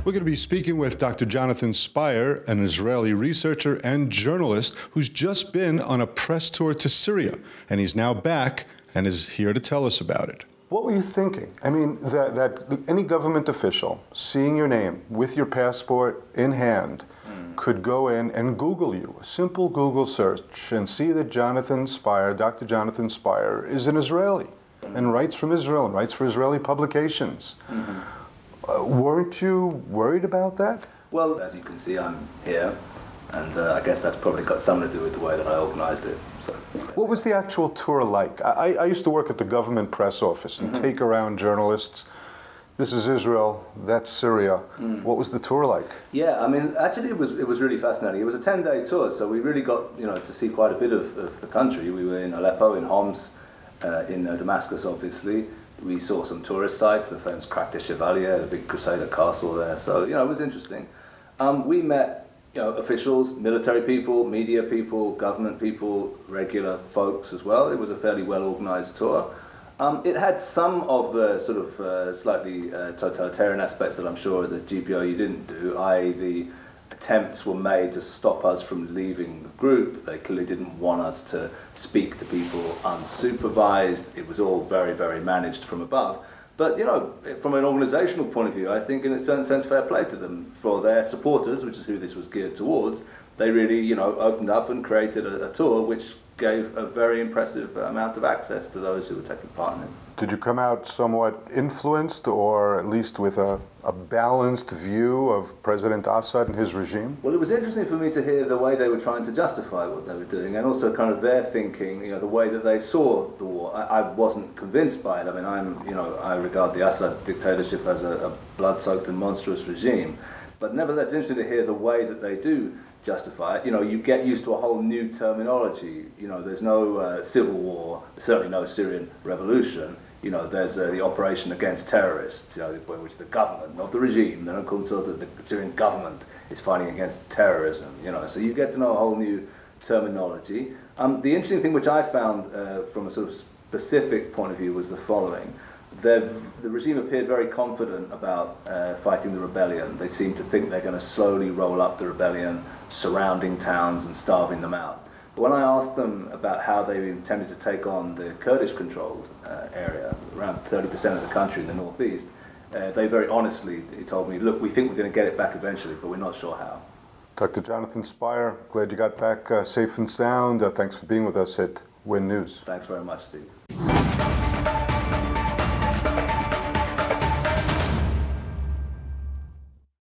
We're going to be speaking with Dr. Jonathan Spyer, an Israeli researcher and journalist who's just been on a press tour to Syria, and he's now back and is here to tell us about it. What were you thinking? I mean, that any government official seeing your name with your passport in hand could go in and Google you, a simple Google search, and see that Jonathan Spyer, Dr. Jonathan Spyer, is an Israeli and writes from Israel and writes for Israeli publications. Weren't you worried about that? Well, as you can see, I'm here, and I guess that's probably got something to do with the way that I organised it. So. What was the actual tour like? I used to work at the government press office and take around journalists. This is Israel, that's Syria. What was the tour like? Yeah, I mean, actually it was really fascinating. It was a 10-day tour, so we really got to see quite a bit of the country. We were in Aleppo, in Homs, in Damascus, obviously. We saw some tourist sites, the famous Crac de Chevalier, the big Crusader castle there. So, it was interesting. We met, officials, military people, media people, government people, regular folks as well. It was a fairly well-organized tour. It had some of the sort of slightly totalitarian aspects that I'm sure the GPO you didn't do, i.e. the attempts were made to stop us from leaving the group. They clearly didn't want us to speak to people unsupervised. It was all very, very managed from above. But, from an organizational point of view, I think in a certain sense fair play to them. For their supporters, which is who this was geared towards, they really, opened up and created a tour which gave a very impressive amount of access to those who were taking part in it. Did you come out somewhat influenced, or at least with a balanced view of President Assad and his regime? Well, it was interesting for me to hear the way they were trying to justify what they were doing, and also kind of their thinking, the way that they saw the war. I wasn't convinced by it. I mean, I regard the Assad dictatorship as a blood-soaked and monstrous regime. But nevertheless, it's interesting to hear the way that they do justify it. You get used to a whole new terminology. There's no civil war, certainly no Syrian revolution. There's the operation against terrorists, which the government, not the regime, they don't call themselves the Syrian government, is fighting against terrorism. So you get to know a whole new terminology. The interesting thing which I found from a sort of specific point of view was the following. The regime appeared very confident about fighting the rebellion. They seem to think they're going to slowly roll up the rebellion, surrounding towns and starving them out. But when I asked them about how they intended to take on the Kurdish-controlled area, around 30% of the country in the northeast, they very honestly told me, look, we think we're going to get it back eventually, but we're not sure how. Dr. Jonathan Spyer, glad you got back safe and sound. Thanks for being with us at Win News. Thanks very much, Steve.